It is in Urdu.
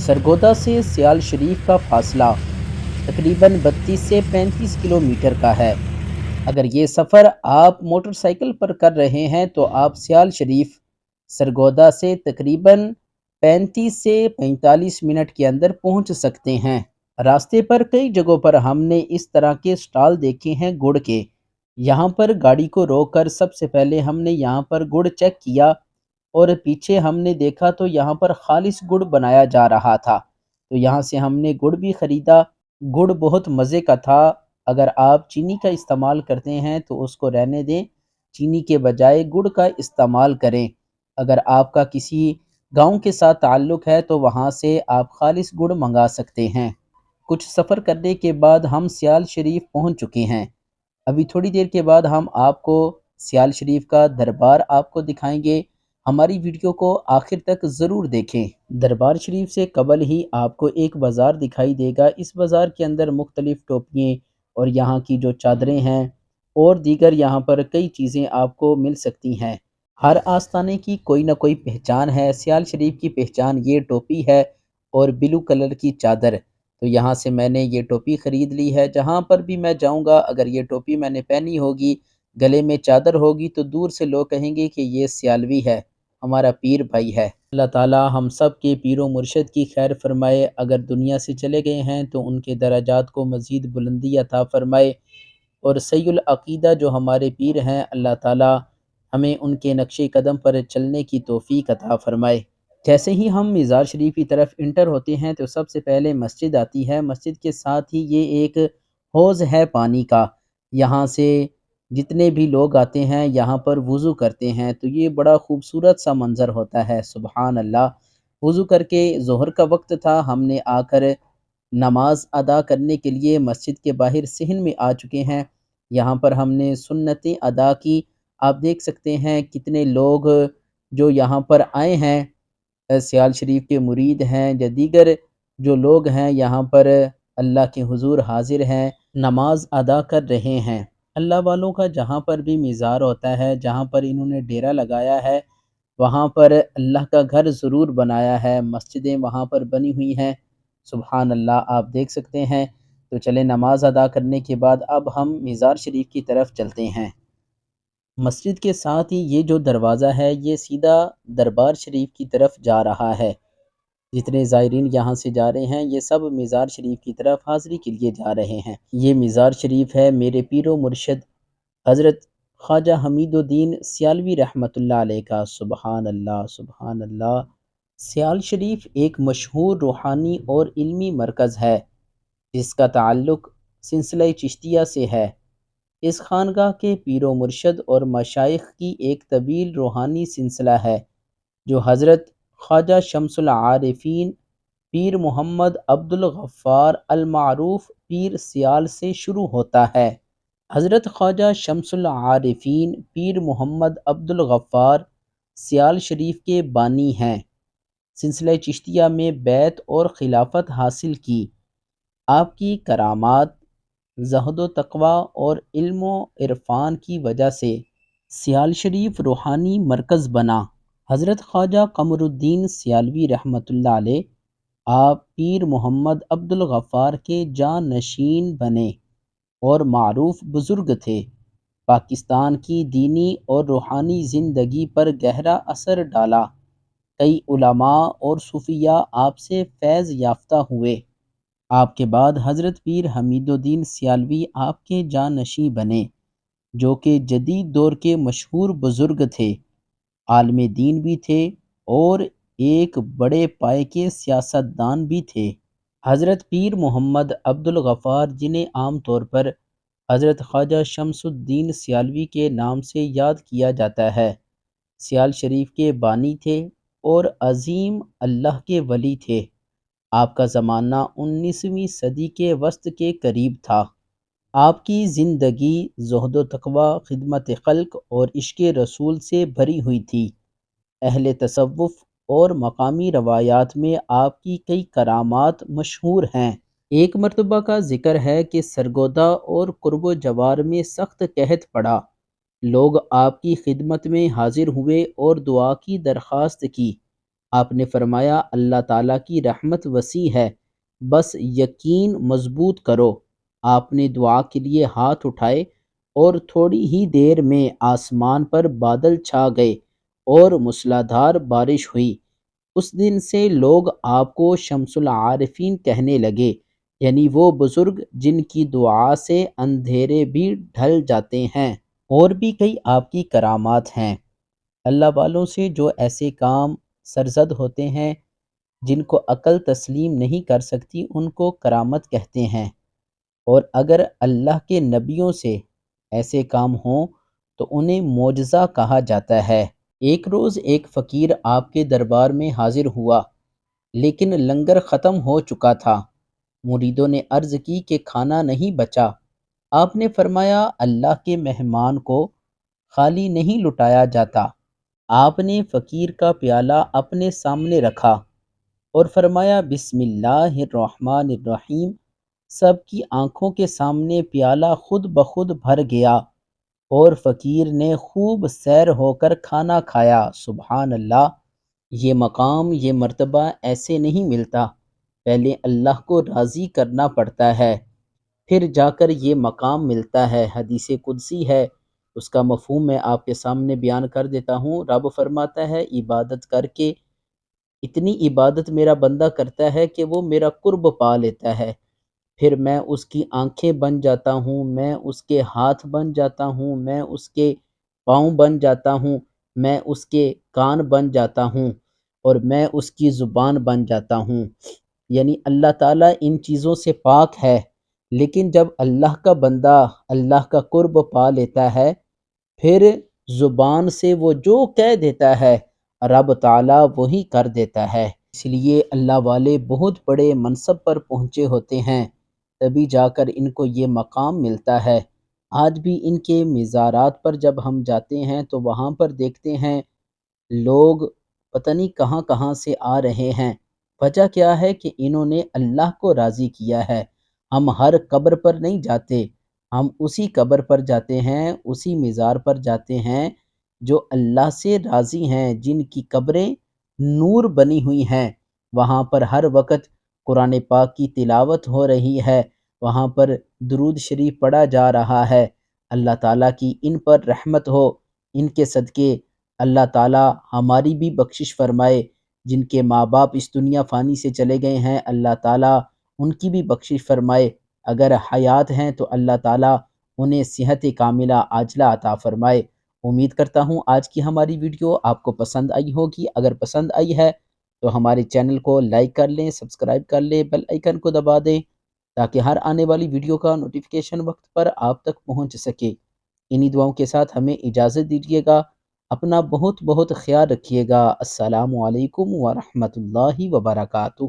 سرگودا سے سیال شریف کا فاصلہ تقریباً 32 سے 35 کلومیٹر کا ہے۔ اگر یہ سفر آپ موٹر سائیکل پر کر رہے ہیں تو آپ سیال شریف سرگودا سے تقریباً 35 سے 45 منٹ کے اندر پہنچ سکتے ہیں۔ راستے پر کئی جگہوں پر ہم نے اس طرح کے سٹال دیکھے ہیں گڑ کے۔ یہاں پر گاڑی کو روک کر سب سے پہلے ہم نے یہاں پر گڑ چیک کیا اور پیچھے ہم نے دیکھا تو یہاں پر خالص گڑ بنایا جا رہا تھا، تو یہاں سے ہم نے گڑ بھی خریدا۔ گڑ بہت مزے کا تھا۔ اگر آپ چینی کا استعمال کرتے ہیں تو اس کو رہنے دیں، چینی کے بجائے گڑ کا استعمال کریں۔ اگر آپ کا کسی گاؤں کے ساتھ تعلق ہے تو وہاں سے آپ خالص گڑ منگا سکتے ہیں۔ کچھ سفر کرنے کے بعد ہم سیال شریف پہنچ چکے ہیں۔ ابھی تھوڑی دیر کے بعد ہم آپ کو سیال شریف کا دربار آپ کو دکھائیں گے۔ ہماری ویڈیو کو آخر تک ضرور دیکھیں۔ دربار شریف سے قبل ہی آپ کو ایک بازار دکھائی دے گا۔ اس بازار کے اندر مختلف ٹوپیاں اور یہاں کی جو چادریں ہیں اور دیگر یہاں پر کئی چیزیں آپ کو مل سکتی ہیں۔ ہر آستانے کی کوئی نہ کوئی پہچان ہے۔ سیال شریف کی پہچان یہ ٹوپی ہے اور بلو کلر کی چادر۔ تو یہاں سے میں نے یہ ٹوپی خرید لی ہے۔ جہاں پر بھی میں جاؤں گا اگر یہ ٹوپی میں نے پہنی ہوگی، گلے میں چادر ہوگی، تو دور سے لوگ کہیں گے کہ یہ سیالوی ہے، ہمارا پیر بھائی ہے۔ اللہ تعالی ہم سب کے پیر و مرشد کی خیر فرمائے۔ اگر دنیا سے چلے گئے ہیں تو ان کے درجات کو مزید بلندی عطا فرمائے، اور صحیح العقیدہ جو ہمارے پیر ہیں اللہ تعالی ہمیں ان کے نقش قدم پر چلنے کی توفیق عطا فرمائے۔ جیسے ہی ہم مزار شریف کی طرف انٹر ہوتے ہیں تو سب سے پہلے مسجد آتی ہے۔ مسجد کے ساتھ ہی یہ ایک حوض ہے پانی کا۔ یہاں سے جتنے بھی لوگ آتے ہیں یہاں پر وضو کرتے ہیں، تو یہ بڑا خوبصورت سا منظر ہوتا ہے۔ سبحان اللہ۔ وضو کر کے ظہر کا وقت تھا، ہم نے آ کر نماز ادا کرنے کے لیے مسجد کے باہر صحن میں آ چکے ہیں۔ یہاں پر ہم نے سنتیں ادا کی۔ آپ دیکھ سکتے ہیں کتنے لوگ جو یہاں پر آئے ہیں، سیال شریف کے مرید ہیں یا دیگر جو لوگ ہیں یہاں پر اللہ کے حضور حاضر ہیں، نماز ادا کر رہے ہیں۔ اللہ والوں کا جہاں پر بھی مزار ہوتا ہے، جہاں پر انہوں نے ڈیرا لگایا ہے، وہاں پر اللہ کا گھر ضرور بنایا ہے، مسجدیں وہاں پر بنی ہوئی ہیں۔ سبحان اللہ، آپ دیکھ سکتے ہیں۔ تو چلیں نماز ادا کرنے کے بعد اب ہم مزار شریف کی طرف چلتے ہیں۔ مسجد کے ساتھ ہی یہ جو دروازہ ہے یہ سیدھا دربار شریف کی طرف جا رہا ہے۔ جتنے زائرین یہاں سے جا رہے ہیں یہ سب مزار شریف کی طرف حاضری کے لیے جا رہے ہیں۔ یہ مزار شریف ہے میرے پیر و مرشد حضرت خواجہ حمید الدین سیالوی رحمۃ اللہ علیہ کا۔ سبحان اللہ، سبحان اللہ۔ سیال شریف ایک مشہور روحانی اور علمی مرکز ہے جس کا تعلق سلسلہ چشتیہ سے ہے۔ اس خانقاہ کے پیر و مرشد اور مشائخ کی ایک طویل روحانی سلسلہ ہے جو حضرت خواجہ شمس العارفین پیر محمد عبد الغفار المعروف پیر سیال سے شروع ہوتا ہے۔ حضرت خواجہ شمس العارفین پیر محمد عبد الغفار سیال شریف کے بانی ہیں۔ سلسلہ چشتیہ میں بیعت اور خلافت حاصل کی۔ آپ کی کرامات، زہد و تقوی اور علم و عرفان کی وجہ سے سیال شریف روحانی مرکز بنا۔ حضرت خواجہ قمر الدین سیالوی رحمۃ اللہ علیہ آپ پیر محمد عبد الغفار کے جانشین بنے اور معروف بزرگ تھے۔ پاکستان کی دینی اور روحانی زندگی پر گہرا اثر ڈالا۔ کئی علماء اور صوفیاء آپ سے فیض یافتہ ہوئے۔ آپ کے بعد حضرت پیر حمید الدین سیالوی آپ کے جانشین بنے جو کہ جدید دور کے مشہور بزرگ تھے، عالم دین بھی تھے اور ایک بڑے پائے کے سیاستدان بھی تھے۔ حضرت پیر محمد عبد الغفار جنہیں عام طور پر حضرت خواجہ شمس الدین سیالوی کے نام سے یاد کیا جاتا ہے، سیال شریف کے بانی تھے اور عظیم اللہ کے ولی تھے۔ آپ کا زمانہ 19ویں صدی کے وسط کے قریب تھا۔ آپ کی زندگی زہد و تقوی، خدمت خلق اور عشق رسول سے بھری ہوئی تھی۔ اہل تصوف اور مقامی روایات میں آپ کی کئی کرامات مشہور ہیں۔ ایک مرتبہ کا ذکر ہے کہ سرگودا اور قرب و جوار میں سخت قحط پڑا۔ لوگ آپ کی خدمت میں حاضر ہوئے اور دعا کی درخواست کی۔ آپ نے فرمایا اللہ تعالیٰ کی رحمت وسیع ہے، بس یقین مضبوط کرو۔ آپ نے دعا کے لیے ہاتھ اٹھائے اور تھوڑی ہی دیر میں آسمان پر بادل چھا گئے اور موسلادھار بارش ہوئی۔ اس دن سے لوگ آپ کو شمس العارفین کہنے لگے، یعنی وہ بزرگ جن کی دعا سے اندھیرے بھی ڈھل جاتے ہیں۔ اور بھی کئی آپ کی کرامات ہیں۔ اللہ والوں سے جو ایسے کام سرزد ہوتے ہیں جن کو عقل تسلیم نہیں کر سکتی، ان کو کرامت کہتے ہیں، اور اگر اللہ کے نبیوں سے ایسے کام ہوں تو انہیں معجزہ کہا جاتا ہے۔ ایک روز ایک فقیر آپ کے دربار میں حاضر ہوا، لیکن لنگر ختم ہو چکا تھا۔ مریدوں نے عرض کی کہ کھانا نہیں بچا۔ آپ نے فرمایا اللہ کے مہمان کو خالی نہیں لٹایا جاتا۔ آپ نے فقیر کا پیالہ اپنے سامنے رکھا اور فرمایا بسم اللہ الرحمن الرحیم۔ سب کی آنکھوں کے سامنے پیالہ خود بخود بھر گیا اور فقیر نے خوب سیر ہو کر کھانا کھایا۔ سبحان اللہ! یہ مقام، یہ مرتبہ ایسے نہیں ملتا۔ پہلے اللہ کو راضی کرنا پڑتا ہے، پھر جا کر یہ مقام ملتا ہے۔ حدیث قدسی ہے، اس کا مفہوم میں آپ کے سامنے بیان کر دیتا ہوں۔ رب فرماتا ہے عبادت کر کے اتنی عبادت میرا بندہ کرتا ہے کہ وہ میرا قرب پا لیتا ہے، پھر میں اس کی آنکھیں بن جاتا ہوں، میں اس کے ہاتھ بن جاتا ہوں، میں اس کے پاؤں بن جاتا ہوں، میں اس کے کان بن جاتا ہوں، اور میں اس کی زبان بن جاتا ہوں۔ یعنی اللہ تعالیٰ ان چیزوں سے پاک ہے، لیکن جب اللہ کا بندہ اللہ کا قرب پا لیتا ہے، پھر زبان سے وہ جو کہہ دیتا ہے رب تعالیٰ وہی کر دیتا ہے۔ اس لیے اللہ والے بہت بڑے منصب پر پہنچے ہوتے ہیں، تبھی جا کر ان کو یہ مقام ملتا ہے۔ آج بھی ان کے مزارات پر جب ہم جاتے ہیں تو وہاں پر دیکھتے ہیں لوگ پتہ نہیں کہاں کہاں سے آ رہے ہیں۔ وجہ کیا ہے کہ انہوں نے اللہ کو راضی کیا ہے۔ ہم ہر قبر پر نہیں جاتے، ہم اسی قبر پر جاتے ہیں، اسی مزار پر جاتے ہیں جو اللہ سے راضی ہیں، جن کی قبریں نور بنی ہوئی ہیں۔ وہاں پر ہر وقت قرآن پاک کی تلاوت ہو رہی ہے، وہاں پر درود شریف پڑھا جا رہا ہے۔ اللہ تعالیٰ کی ان پر رحمت ہو، ان کے صدقے اللہ تعالیٰ ہماری بھی بخشش فرمائے۔ جن کے ماں باپ اس دنیا فانی سے چلے گئے ہیں، اللہ تعالیٰ ان کی بھی بخشش فرمائے۔ اگر حیات ہیں تو اللہ تعالیٰ انہیں صحت کاملہ عاجلہ عطا فرمائے۔ امید کرتا ہوں آج کی ہماری ویڈیو آپ کو پسند آئی ہوگی۔ اگر پسند آئی ہے تو ہمارے چینل کو لائک کر لیں، سبسکرائب کر لیں، بیل آئیکن کو دبا دیں تاکہ ہر آنے والی ویڈیو کا نوٹیفیکیشن وقت پر آپ تک پہنچ سکے۔ انہی دعاؤں کے ساتھ ہمیں اجازت دیجیے گا۔ اپنا بہت بہت خیال رکھیے گا۔ السلام علیکم ورحمۃ اللہ وبرکاتہ۔